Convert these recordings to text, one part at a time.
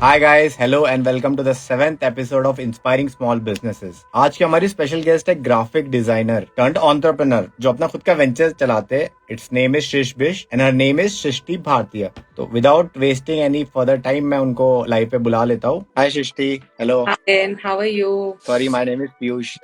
Hi guys, hello and welcome to the 7th episode of inspiring small businesses. आज की हमारी special guest है graphic designer turned entrepreneur जो अपना खुद का वेंचर चलाते हैं। इट्स नेम इज शिश बिश and her name is Srishti Bhartiya. तो without wasting any further time मैं उनको लाइव पे बुला लेता हूँ। Hi Srishti, hello. Hi, and how are you? Sorry, my name is Piyush.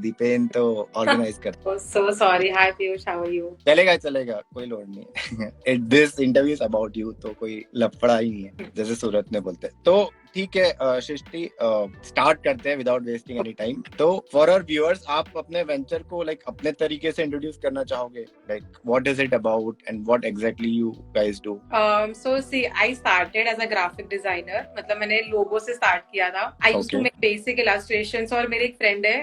Dipen तो ऑर्गेनाइज करता Oh, so sorry. Hi, Piyush. How are you? है। चलेगा चलेगा, कोई लोड नहीं है। This interview is about you, तो कोई लफड़ा ही नहीं है, जैसे सूरत में बोलते हैं। तो ठीक है सृष्टि, स्टार्ट करते हैं विदाउट वेस्टिंग एनी टाइम। तो फॉर आवर व्यूअर्स, आप अपने वेंचर को अपने तरीके से इंट्रोड्यूस करना चाहोगे? What is it about and what exactly you guys do? So see, I started as a graphic designer. मतलब मैंने लोगो से स्टार्ट किया था. I used to make basic illustrations और मेरे एक फ्रेंड है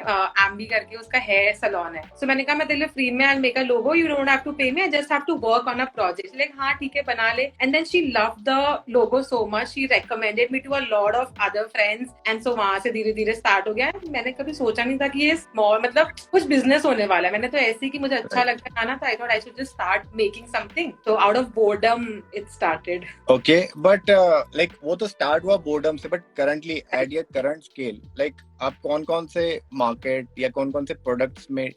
एम्बी करके, उसका हेयर सलॉन है. So मैंने कहा मैं तेरे लिए फ्री में I'll make a logo. You don't have to pay me. I just have to work on a project. Like हाँ ठीक है, बना ले. And then she loved the logo so much. She recommended me to a lot of other friends. And so वहां से धीरे धीरे start हो गया. मैंने कभी सोचा नहीं था कि ये स्मॉल मतलब कुछ बिजनेस होने वाला है. मैंने तो ऐसे ही कि मुझे अच्छा लगता है ना, तो I thought I should just start making something. So out of boredom it started. Okay, but वो तो स्टार्ट हुआ बोर्डम से, but currently at your current scale आप कौन कौन से मार्केट या कौन कौन से प्रोडक्ट्स में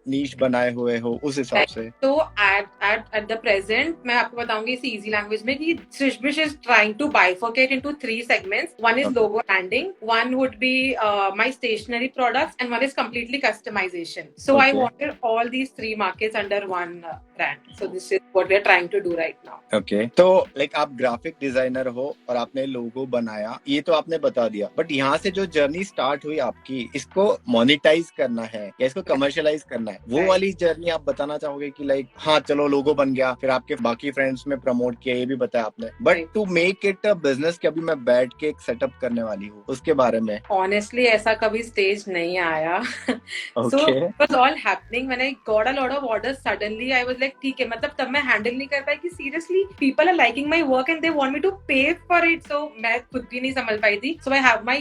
नीश बनाए हुए हो उस हिसाब से? तो at the present मैं आपको बताऊंगी इसी easy language में कि Srishbish is trying to bifurcate into 3 segments. One is logo branding, one would be my stationery products, and one is completely customization. So I wanted all these 3 markets under one brand. So this is what we are trying to do right now. Okay, तो आप graphic designer हो और आपने लोगो बनाया, ये तो आपने बता दिया, बट यहाँ से जो जर्नी स्टार्ट हुई आपकी, इसको मोनेटाइज करना है या इसको कमर्शियलाइज करना है, वो वाली जर्नी आप बताना चाहोगे कि हाँ चलो लोगो बन गया, फिर आपके बाकी फ्रेंड्स में प्रमोट किया, ये भी बताया आपने, but to make it a business कि अभी मैं बैठ के एक सेटअप करने वाली हूँ, उसके बारे में? ऑनेस्टली ऐसा कभी स्टेज नहीं आया. So it was all happening when I got a lot of orders. Suddenly I was like ठीक है, मतलब तब मैं हैंडल नहीं कर पाई कि seriously people are liking my work and they want me to pay for it. So मैं खुद भी नहीं समझ पाई थी. So I have my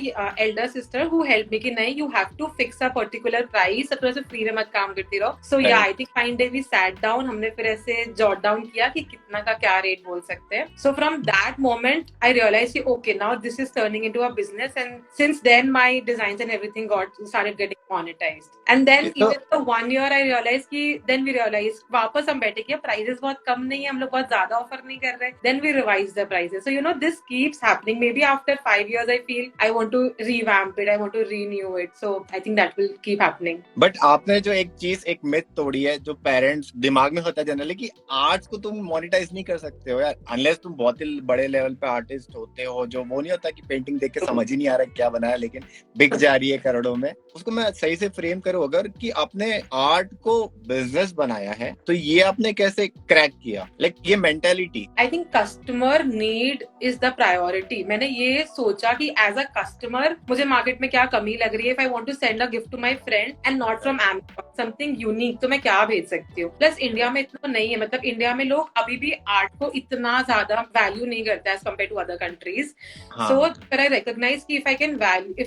elder sister who helped me कि नहीं, you have to fix a particular price. सब ऐसे फ्री में मत काम करती रहो. So yeah, I think fine day we sat down. हमने फिर ऐसे jot down किया कि कितना का क्या रेट बोल सकते हैं. So from that moment I realized कि okay, now this is turning into a business, and since then my designs and everything started getting monetized. And then even the 1 year I realized कि then we realized वापस हम बैठे कि prices बहुत कम नहीं है, हम लोग बहुत ज्यादा ऑफर नहीं कर रहे. Then we revised the prices. So this keeps happening. Maybe after 5 years I feel I want to revamp it, I want to renew it. So I think that will keep happening. But आपने जो एक चीज, एक myth तोड़ी है जो parents दिमाग में होता है जनरली, कि आर्ट्स को तुम मोनेटाइज नहीं कर सकते हो यार, अनलेस तुम बहुत ही बड़े लेवल पे आर्टिस्ट होते हो, जो वो नहीं होता कि पेंटिंग देख के समझ ही नहीं आ रहा क्या बनाया लेकिन बिक जा रही है करोड़ों में। उसको मैं सही से फ्रेम करूं अगर, कि आपने आर्ट को बिजनेस बनाया है, तो ये आपने कैसे क्रैक किया, ये mentality? I think customer need is the priority. मैंने ये सोचा कि एज अ कस्टमर मुझे मार्केट में क्या कमी लग रही है. If I want to send a gift to my friend and not from Amazon, something unique, तो मैं क्या भेज सकती हूँ. प्लस इंडिया में इतना नहीं है, मतलब इंडिया में लोग अभी भी आर्ट को इतना ज्यादा वैल्यू नहीं करते as compared to other countries. So I recognise कि if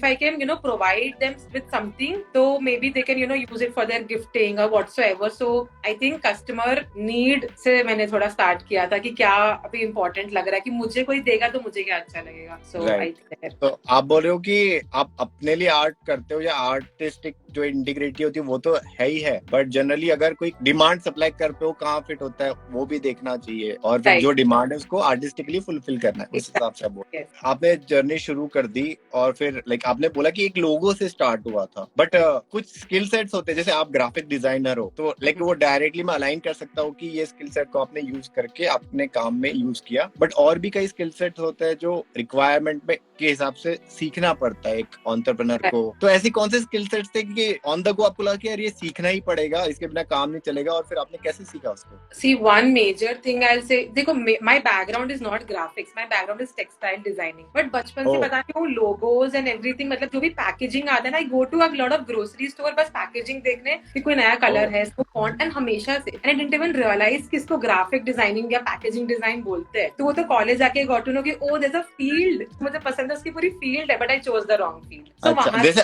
I can provide them with something, तो maybe they can use it for their gifting और whatsoever. So I think customer need से मैंने थोड़ा start किया था कि क्या अभी इम्पोर्टेंट लग रहा है, कि मुझे कोई देगा तो मुझे क्या अच्छा लगेगा. सो आई थिंक तो आप बोल रहे हो कि आप अपने लिए आर्ट करते हो, या आर्टिस्टिक जो इंटीग्रिटी होती है वो तो है ही है, बट जनरली अगर कोई डिमांड सप्लाई कर पे हो कहाँ फिट होता है वो भी देखना चाहिए, और फिर जो डिमांड है उसको आर्टिस्टिकली फुलफिल करना है, उस हिसाब से बोल. आपने जर्नी शुरू कर दी और फिर आपने बोला कि एक लोगो से स्टार्ट हुआ था, बट कुछ स्किल सेट्स होते हैं, जैसे आप ग्राफिक डिजाइनर हो तो वो डायरेक्टली मैं अलाइन कर सकता हूँ कि ये स्किल सेट को आपने यूज करके अपने काम में यूज किया, बट और भी कई स्किल सेट होते हैं जो रिक्वायरमेंट में के हिसाब से सीखना पड़ता है एक एंटरप्रेन्योर को. तो ऐसी कौन से स्किल सेट्स थे कि ऑन द गो आपको लगा कि यार ये सीखना ही पड़ेगा, इसके बिना काम नहीं चलेगा, और फिर आपने कैसे सीखा उसको? See, one major thing I'll say, देखो my background is not graphics, my background is textile designing. But बचपन से पता नहीं वो logos and everything, मतलब जो भी पैकेजिंग आता है ना, I go to a lot of grocery store बस पैकेजिंग देखने कि कोई नया कलर है, इसको फॉन्ट, एंड हमेशा से and I didn't even realize कि इसको ग्राफिक डिजाइनिंग या पैकेजिंग डिजाइन बोलते हैं. तो वो तो कॉलेज जाके got to know कि oh there's a field, मुझे पसंद है उसकी पूरी फील्ड है, but I chose the wrong field. So अच्छा, जैसे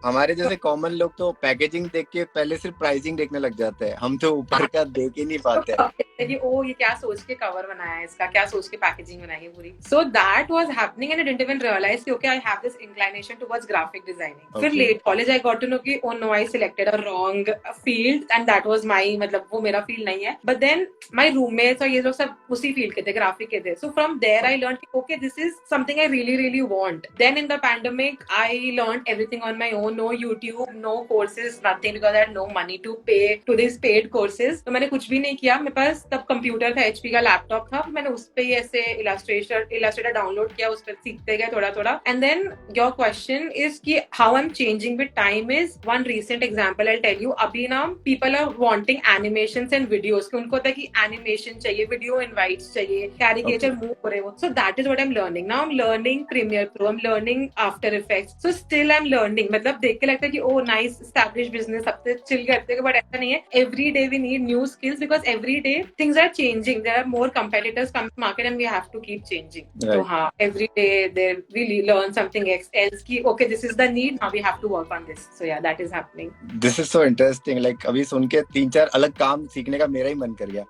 हमारे जैसे कॉमन लोग तो पैकेजिंग देख के पहले सिर्फ प्राइसिंग देखने लग जाते हैं, हम तो ऊपर का देख ही नहीं पाते. कि ओ ये क्या सोच के कवर बनाया है इसका, क्या सोच के पैकेजिंग बनाई है पूरी. So that was happening and I didn't even realize कि okay I have this inclination towards graphic designing. फिर late college I got to know कि oh no I selected a wrong field and that was my मतलब वो मेरा field नहीं है. But then my roommates और ये लोग सब उसी field के थे, graphic के थे. So from there I learned कि okay this is something I really want. Then in the pandemic I learned everything on my own. No YouTube, no courses, nothing because I had no money to pay to these paid courses. तो मैंने कुछ भी नहीं किया. मेरे पास तब computer था, HP का लैपटॉप था. मैंने उस पे ही ऐसे इलास्ट्रेटर डाउनलोड किया, उस पे सीखते गए थोड़ा. And then your question is कि how I'm changing with time is one recent example I'll tell you. अभी ना people are wanting animations and videos. कि उनको होता है कि animation चाहिए, video invites चाहिए, caricature move हो रहे हो. So that is what I'm learning. Now I'm learning Premiere Pro, I'm learning After Effects. So still I'm learning. मतलब देख के लगता है कि oh nice established business, सबसे chill करते हैं, but ऐसा नहीं है. Every day we need new skills because every day things are changing. There are more competitors coming to market and we have to keep changing. Right. So हाँ, every day there we learn something else कि okay this is the need, now we have to work on this. So yeah, that is happening. This is so interesting. Like अभी सुन के 3-4 अलग काम सीखने का मेरा ही मन कर गया.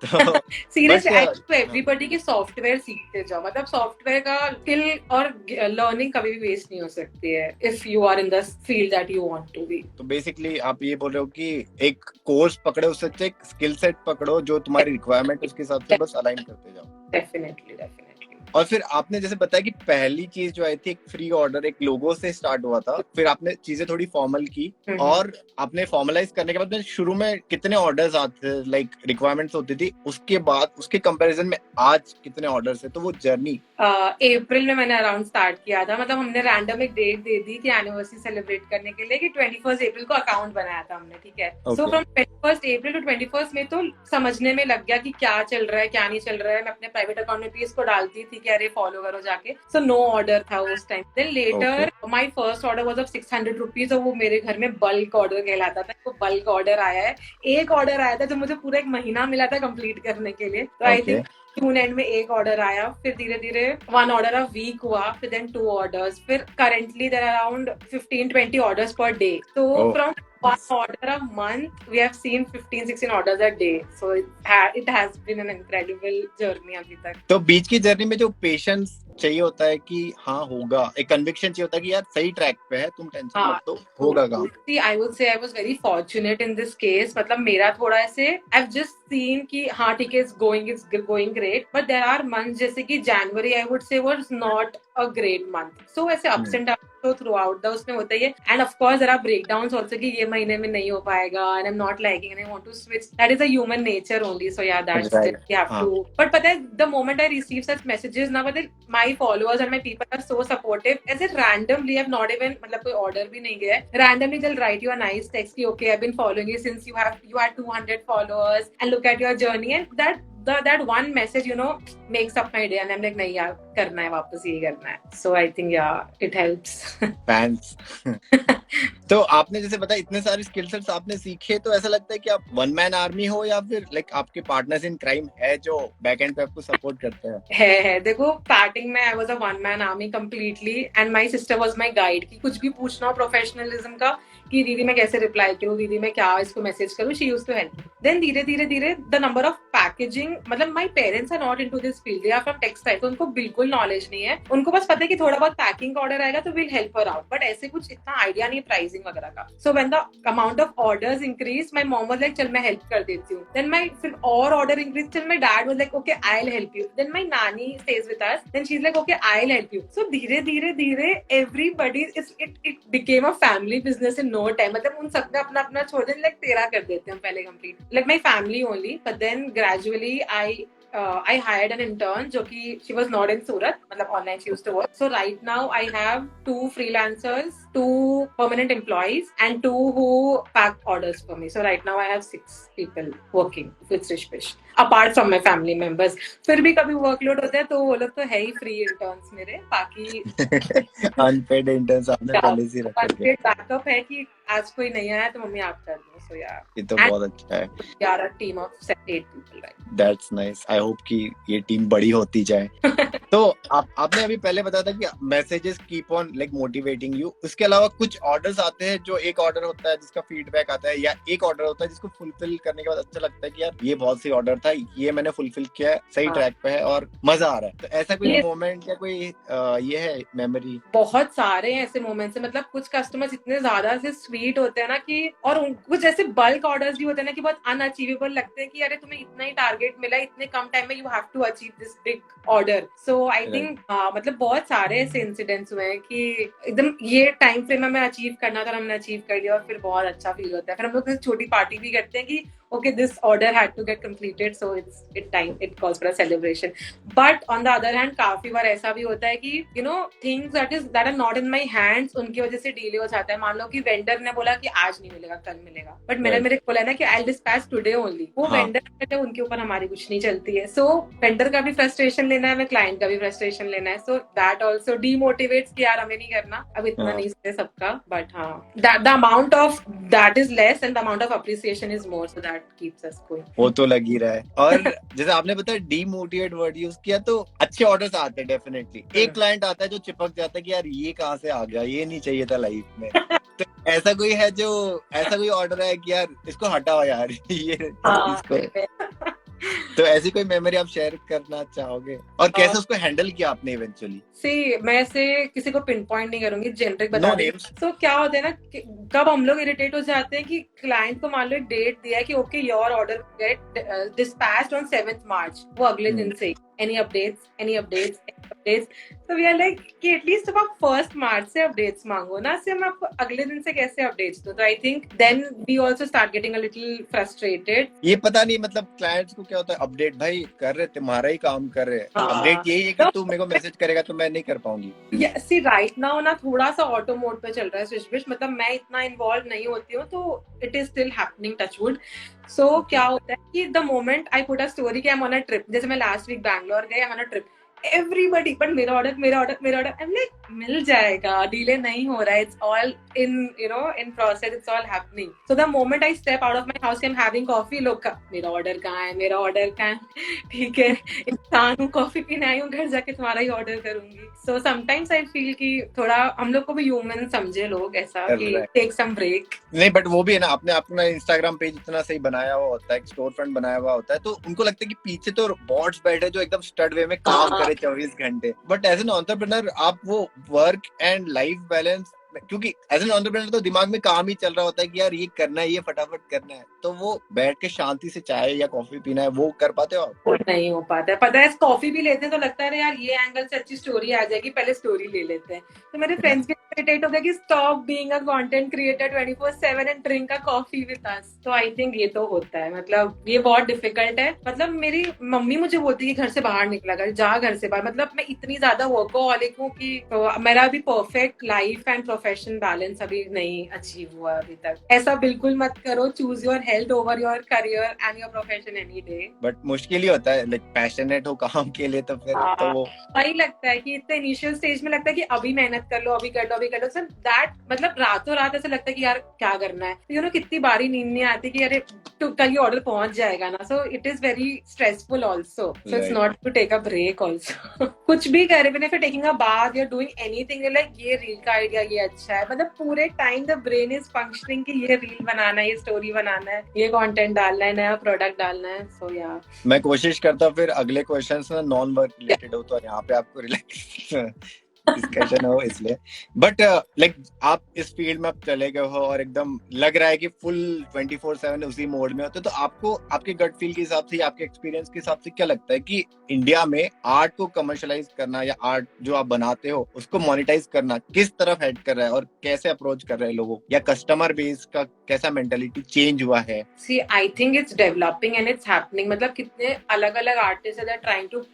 Seriously, I think everybody की सॉफ्टवेयर सीखते जाओ. मतलब सॉफ्टवेयर का स्किल और लर्निंग कभी भी वेस्ट नहीं हो सकती है if you are in the field that you want to be. तो बेसिकली आप ये बोल रहे हो कि एक कोर्स पकड़े, उससे एक स्किल सेट पकड़ो जो तुम्हारी रिक्वायरमेंट उसके हिसाब से बस अलाइन करते जाओ. डेफिनेटली. और फिर आपने जैसे बताया कि पहली चीज जो आई थी एक फ्री ऑर्डर, एक लोगो से स्टार्ट हुआ था, फिर आपने चीजें थोड़ी फॉर्मल की और आपने फॉर्मलाइज करने के बाद में शुरू में कितने ऑर्डर्स आते थे, लाइक रिक्वायरमेंट्स होती थी, उसके बाद उसके कंपैरिजन में आज कितने ऑर्डर्स है, तो वो जर्नी. अप्रैल में मैंने अराउंड स्टार्ट किया था. मतलब हमने रैंडम एक डेट दे दी कि एनिवर्सरी सेलिब्रेट करने के लिए कि 21 अप्रैल को अकाउंट बनाया था हमने. ठीक है. सो फ्रॉम 21 अप्रैल टू 21 में तो समझने में लग गया कि क्या चल रहा है क्या नहीं चल रहा है. मैं अपने प्राइवेट अकाउंट में भी इसको डालती थी कि अरे फॉलो करो जाके. सो नो ऑर्डर था उस time. Then later my first order was of 600 rupees और वो मेरे घर में बल्क ऑर्डर कहलाता था. तो बल्क ऑर्डर आया है. एक ऑर्डर आया था जो मुझे पूरा एक महीना मिला था कंप्लीट करने के लिए. तो आई थिंक जून एंड में एक ऑर्डर आया. फिर धीरे धीरे 1 ऑर्डर अ वीक हुआ. फिर देन 2 ऑर्डर्स. फिर currently there are around 15-20 orders per day. तो from 1 order a month, we have seen 15-16 orders a day. So it has been an incredible journey अभी तक. तो बीच की जर्नी में जो पेशेंस चाहिए होता है कि हाँ होगा, एक कन्विक्शन चाहिए होता है कि यार सही ट्रैक पे है, तुम टेंशन मत लो, होगा काम. I would say I was very fortunate in this case. मतलब मेरा थोड़ा ऐसे I've just seen कि हाँ ठीक है, it's going great. But there are months जैसे कि January I would say was not a great month. So ऐसे ups and downs तो थ्रू आउट द उसमें होता ही है. And of course there are breakdowns also कि ये महीने में नहीं हो पाएगा and I am not liking and I want to switch. That is a human nature only. So yeah that's it, you have to. But पता है the moment I receive such messages ना, मतलब my followers and my people are so supportive. ऐसे randomly I have not even मतलब कोई order भी नहीं गया है, randomly they will write you a nice text कि okay I have been following you since you had 200 followers and look at your journey. And that one message makes up my day and I'm like नहीं यार करना है, वापस यही करना है. So I think yeah it helps. Fans. तो आपने जैसे बताया इतने सारे स्किल सेट्स आपने सीखे, तो ऐसा लगता है कि आप वन मैन आर्मी हो या फिर लाइक आपके पार्टनर्स इन क्राइम है जो बैक एंड पे आपको सपोर्ट करते हैं? है. देखो स्टार्टिंग में I was a one man army completely and my sister was my guide कि कुछ भी पूछना हो प्रोफेशनलिज्म का कि दीदी मैं कैसे रिप्लाई करूँ, दीदी मैं क्या इसको मैसेज करूँ, she used to help. Then धीरे धीरे द नंबर ऑफ पैकेजिंग, मतलब my parents are not into this field, they are from textile, तो उनको बिल्कुल नॉलेज नहीं है. उनको बस पता है कि थोड़ा बहुत पैकिंग का ऑर्डर आएगा तो will help her out, but ऐसे कुछ इतना आइडिया नहीं प्राइसिंग वगैरह का. So when the amount of orders increase, my mom was like चल मैं हेल्प कर देती हूँ. देन माय फिर और ऑर्डर इंक्रीज, चल my dad was like okay I will help you. Then my nani stays with us, then she is like okay I will help you. So धीरे धीरे everybody it became a family business in no time. मतलब उन सबने अपना अपना छोड़ दें, like तेरा कर देते हैं पहले complete, like my family only. But then gradually I hired an intern जो कि she was not in Surat, मतलब online she used to work. So right now I have 2 freelancers, 2 permanent employees and 2 who pack orders for me. So right now I have 6 people working with Rishpish apart from my family members. फिर भी कभी workload होता है तो वो लोग तो है ही free interns मेरे. बाकी unpaid interns आपने पहले से रखे हैं. unpaid backup है कि आज कोई नहीं आया तो मम्मी आप कर दो. So yeah, ये तो बहुत अच्छा है. We are a team of 7-8 people, right? That's nice. I hope कि ये टीम बड़ी होती जाए. तो आपने अभी पहले बताया था कि messages keep on like motivating you. उसके अलावा कुछ ऑर्डर्स आते हैं जो एक ऑर्डर होता है जिसका फीडबैक आता है, या एक ऑर्डर होता है जिसको फुलफिल करने के बाद अच्छा लगता है कि यार ये बहुत सही ऑर्डर था, ये मैंने फुलफिल किया है, सही ट्रैक पे है और मजा आ रहा है। तो ऐसा कोई मोमेंट या कोई ये है मेमोरी? बहुत सारे हैं ऐसे मोमेंट्स, मतलब कुछ कस्टमर्स इतने ज्यादा से स्वीट होते हैं ना कि, और कुछ ऐसे बल्क ऑर्डर्स भी होते हैं ना कि बहुत अनअचीवेबल लगते हैं कि अरे तुम्हें इतना ही टारगेट मिला, इतने कम टाइम में you have to achieve this big order. So I think मतलब बहुत सारे ऐसे इंसिडेंट्स हुए हैं कि एकदम ये टाइम फ्रेम में अचीव करना था, हमने अचीव कर लिया और फिर बहुत अच्छा फील होता है। फिर हम लोग छोटी पार्टी भी करते हैं कि okay, this order had to get completed, so it calls for a celebration. But on the other hand, काफी बार ऐसा भी होता है कि you know things that are not in my hands, उनकी वजह से डिले हो जाता है। मान लो कि वेंडर ने बोला कि आज नहीं मिलेगा, कल मिलेगा, बट मैंने मेरे बोला ना कि I'll dispatch today only, वो वेंडर उनके ऊपर हमारी कुछ नहीं चलती है। सो वेंडर का भी फ्रस्ट्रेशन लेना है, हमें क्लाइंट का भी फ्रस्ट्रेशन लेना है। सो दैट ऑल्सो डीमोटिवेट्स कि यार हमें नहीं करना, अब इतना नहीं है सबका। बट हाँ, the amount of that is less and the amount of appreciation is more, so that keeps us going. वो तो लग ही रहा है। और जैसे आपने बताया डीमोटिवेट वर्ड यूज किया, तो अच्छे ऑर्डर्स आते हैं डेफिनेटली। एक क्लाइंट आता है जो चिपक जाता है कि यार ये कहाँ से आ गया, ये नहीं चाहिए था लाइफ में। तो ऐसा कोई है जो ऐसा कोई ऑर्डर है कि यार इसको हटाओ यार ये इसको तो ऐसी कोई मेमोरी आप शेयर करना चाहोगे, और कैसे उसको हैंडल किया आपने इवेंचुअली? मैं से किसी को पिन पॉइंट नहीं करूंगी, जेनरिक बता दूंगी। तो क्या होता है ना, कब हम लोग इरिटेट हो जाते हैं कि क्लाइंट को मान लो एक डेट दिया है कि okay your order get dispatched on 7th March, वो अगले दिन से any updates तो वी आर लाइक कि एटलीस्ट आप 1st मार्च से अपडेट्स मांगो ना, से हम आपको अगले दिन से कैसे अपडेट्स दो। तो I think then we also start getting a little frustrated. ये पता नहीं मतलब क्लाइंट्स को क्या होता है, अपडेट भाई कर रहे, तुम्हारा ही काम कर रहे हैं, अपडेट यही है कि तू मेरे को मैसेज करेगा तो मैं नहीं कर पाऊंगी। सी राइट नाउ ना थोड़ा सा ऑटो मोड पे चल रहा है स्विच, मतलब मैं इतना इन्वॉल्व नहीं होती हूँ, तो it is still happening, touchwood. So क्या होता है कि the moment I put a story कि I am on a trip, जैसे मैं लास्ट वीक बैंगलोर गई, I am on a trip, everybody but मेरा ऑर्डर I'm like मिल जाएगा, डिले नहीं हो रहा है, it's all in in process, it's all happening. So the moment I step out of my house, I'm having coffee, लोग का मेरा ऑर्डर कहाँ है, ठीक है इंसान हूँ, कॉफी पीने आई हूँ, घर जाके तुम्हारा ही ऑर्डर करूंगी। So sometimes I feel कि थोड़ा हम लोग को भी ह्यूमन समझे लोग, ऐसा कि take some break। नहीं बट वो भी है ना, आपने अपना इंस्टाग्राम पेज इतना सही बनाया हुआ होता है, स्टोर फ्रंट बनाया हुआ होता है, तो उनको लगता है कि पीछे तो बॉट्स बैठे जो एकदम स्टड वे में काम करे 24 घंटे। बट एज एन एंटरप्रेन्योर आप वो वर्क एंड लाइफ बैलेंस, क्योंकि एज एन एंटरप्रेन्योर तो दिमाग में काम ही चल रहा होता है कि यार ये करना है, ये फटाफट करना है, तो वो बैठ के शांति से चाय या कॉफी पीना है, वो कर पाते हो आप? नहीं हो पाता है। पता है कॉफी भी लेते हैं तो लगता है यार ये एंगल से अच्छी स्टोरी आ जाएगी, पहले स्टोरी ले लेते हैं। तो मेरे फ्रेंड्स भी इरिटेट हो गए कि stop being a content creator 24/7 and drink a coffee with us. तो आई थिंक ये तो होता है, मतलब ये बहुत डिफिकल्ट है। मतलब मेरी मम्मी मुझे बोलती है घर से बाहर निकला कर, जा घर से बाहर। मतलब मैं इतनी ज्यादा वर्कोहॉलिक हूँ कि तो मेरा अभी perfect life and profession balance अभी नहीं अचीव हुआ अभी तक। ऐसा बिल्कुल मत करो, choose your health over your career and your profession any day. But मुश्किल ही होता है, लाइक पैशनेट हो काम के लिए तो फिर तो वो वही लगता है कि इतने इनिशियल स्टेज में लगता है कि अभी मेहनत कर लो, अभी कर लो, अभी कर लो। सर दैट मतलब रातों रात ऐसा लगता है कि यार क्या करना है, कितनी बारी नींद नहीं आती कि अरे कल ये ऑर्डर पहुंच जाएगा ना। So it is very stressful also, so it's not to take a break also. कुछ भी करे, even if you taking a bath, you are doing anything, like ये रील का आइडिया ये अच्छा है, मतलब पूरे time the brain is functioning कि ये रील बनाना है, ये स्टोरी बनाना है, ये कंटेंट डालना है, नया प्रोडक्ट डालना है। सो या मैं कोशिश करता हूँ फिर अगले क्वेश्चंस ना नॉन वर्क रिलेटेड हो, तो यहाँ पे आपको रिलैक्स डिस्कशन हो इसलिए। बट लाइक आप इस फील्ड में आप चले गए हो और एकदम लग रहा है कि फुल 24/7 उसी मोड में होते, तो आपको आपके गट फील के हिसाब से, आपके एक्सपीरियंस के हिसाब से क्या लगता है कि इंडिया में आर्ट को कमर्शलाइज करना या आर्ट जो आप बनाते हो उसको मोनेटाइज करना किस तरफ हेड कर रहा है, और कैसे अप्रोच कर रहे हैं लोगों, या कस्टमर बेस का कैसा मेंटालिटी चेंज हुआ है? See I think it's developing and it's happening. मतलब कितने अलग अलग artist are trying to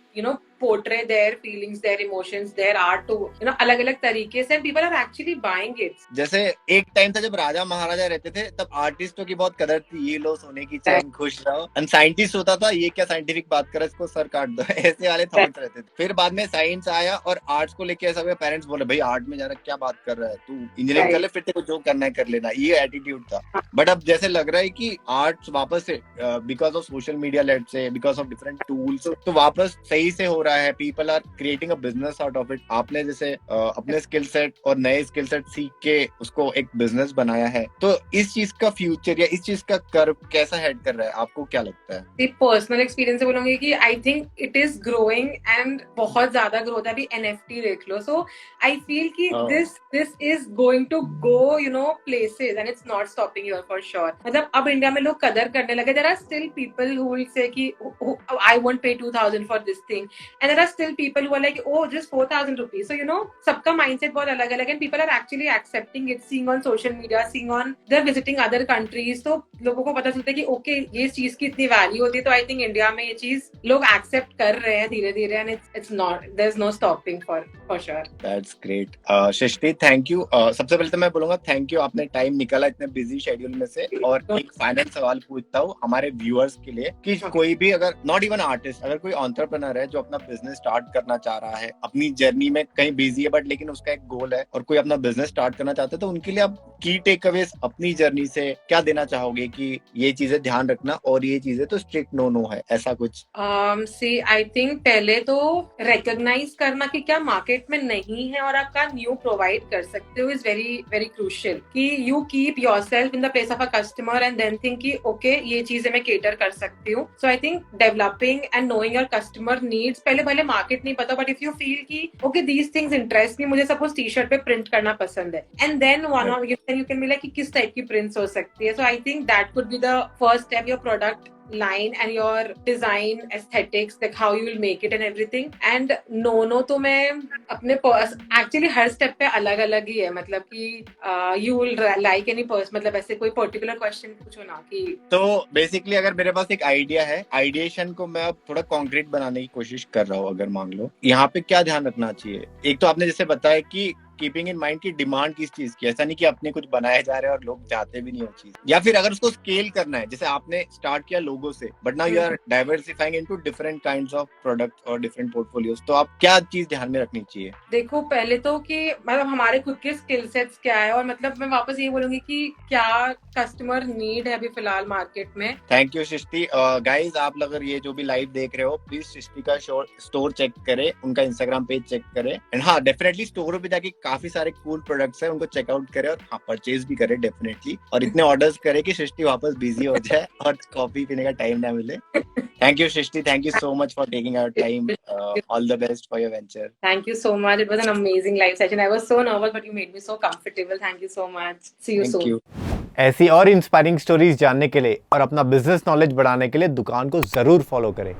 portray their feelings, their emotions, their art to अलग अलग तरीके से, people are actually buying it। जैसे एक टाइम था जब राजा महाराजा रहते थे, तब आर्टिस्टों की बहुत कदर थी, ये लो सोने की चैन खुश रहो। एंड साइंटिस्ट होता था, ये क्या साइंटिफिक बात कर रहा है, इसको सर काट दो, ऐसे वाले थॉट्स रहते थे। फिर बाद में साइंस आया और आर्ट्स को लेके ऐसा हुआ, पेरेंट्स बोले भाई आर्ट में जा रहा क्या बात कर रहा है, तू इंजीनियरिंग कर ले, फिर तेरे को जो करना है कर लेना, ये एटीट्यूड था। बट अब जैसे लग रहा है कि आर्ट्स वापस से because of social media late से, बिकॉज ऑफ डिफरेंट टूल्स, तो वापस सही सही से हो रहा है, people are creating a business out of it. आपने जैसे अपने स्किल सेट और नए स्किल सेट सीख के उसको एक बिजनेस बनाया है, तो इस चीज का फ्यूचर या इस चीज का कर्व कैसा हेड कर रहा है, आपको क्या लगता है? पर्सनल एक्सपीरियंस से बोलूंगी कि I think it is growing and बहुत ज्यादा ग्रोथ है। अभी NFT देख लो, सो आई फील कि this is going to go you know places and it's not stopping here for sure. मतलब अब इंडिया में लोग कदर करने लगे। There are still people who will say कि I won't pay 2000 for this thing, and there are still people who are like oh just 4000 rupees. So you know सबका mindset बहुत अलग अलग and people are actually accepting it, seeing on social media, seeing on there visiting other countries. तो लोगों को पता चलता है कि ओके ये चीज की इतनी वैल्यू होती है। तो आई थिंक इंडिया में ये चीज लोग एक्सेप्ट कर रहे हैं धीरे धीरे and it's not, there is no stopping for sure. That's great. Srishti thank you. सबसे पहले तो मैं बोलूंगा थैंक यू, आपने टाइम निकाला इतने बिजी शेड्यूल में से। और एक फाइनल सवाल पूछता हूँ हमारे व्यूअर्स के लिए कि कोई भी अगर नॉट इवन आर्टिस्ट, अगर कोई एंटरप्रेन्योर है जो अपना बिजनेस स्टार्ट करना चाह रहा है, अपनी जर्नी में कहीं बिजी है बट लेकिन उसका एक गोल है और कोई अपना बिजनेस स्टार्ट करना चाहता है, तो उनके लिए आप की टेक अवेज अपनी जर्नी से क्या देना चाहोगे कि ये चीजें ध्यान रखना और ये चीजें तो स्ट्रिक्ट नो है, ऐसा कुछ? सी आई थिंक पहले तो रिकॉग्नाइज करना कि क्या मार्केट में नहीं है और आप क्या न्यू प्रोवाइड कर सकते हो इज वेरी वेरी क्रूशियल। कि you keep yourself in the place of a customer and then think कि ओके ये चीजें मैं केटर कर सकती हूँ। So I think developing and knowing your customer needs, पहले भले मार्केट नहीं पता बट इफ यू फील कि okay these things interest me, मुझे सपोज टी शर्ट पे प्रिंट करना पसंद है, and then one of you can be like कि किस टाइप की प्रिंट्स हो सकती है। So I think that could be the first step, your product line and your design aesthetics, like how you will make it and everything. And no तो मैं अपने actually हर step पे अलग अलग ही है। मतलब कि you will like any person, मतलब ऐसे कोई particular question पूछो ना कि। तो बेसिकली अगर मेरे पास एक आइडिया है, आइडिएशन को मैं अब थोड़ा कॉन्क्रीट बनाने की कोशिश कर रहा हूँ, अगर मान लो यहाँ पे क्या ध्यान रखना चाहिए? एक तो आपने जैसे बताया कि कीपिंग इन माइंड की डिमांड किस चीज की, ऐसा नहीं कि अपने कुछ बनाए जा रहे हैं और लोग चाहते भी नहीं वो चीज, या फिर अगर उसको स्केल करना है, जैसे आपने स्टार्ट किया लोगो से but now you are diversifying into different kinds of product और डिफरेंट पोर्टफोलियोज, तो आप क्या चीज ध्यान में रखनी चाहिए? देखो पहले तो कि मतलब हमारे खुद के स्किल सेट्स क्या है, और मतलब मैं वापस ये बोलूंगी कि क्या कस्टमर नीड है अभी फिलहाल मार्केट में। Thank you Srishti. गाइज आप अगर ये जो भी लाइव देख रहे हो, प्लीज सृष्टि का स्टोर चेक करें, उनका इंस्टाग्राम पेज चेक करें, एंड हाँ डेफिनेटली स्टोर पे जाके काफी सारे कूल प्रोडक्ट्स हैं, उनको चेकआउट करें और हाँ परचेज भी करें डेफिनेटली, और इतने ऑर्डर्स करें कि सृष्टि वापस बिजी हो जाए और कॉफी पीने का टाइम ना मिले। Thank you Srishti, thank you so much for taking our time. All the best for your venture. Thank you so much. It was an amazing live session. I was so nervous, but you made me so comfortable. Thank you so much. See you soon. ऐसी और inspiring stories जानने के लिए और अपना business knowledge बढ़ाने के लिए दुकान को जरूर फॉलो करें।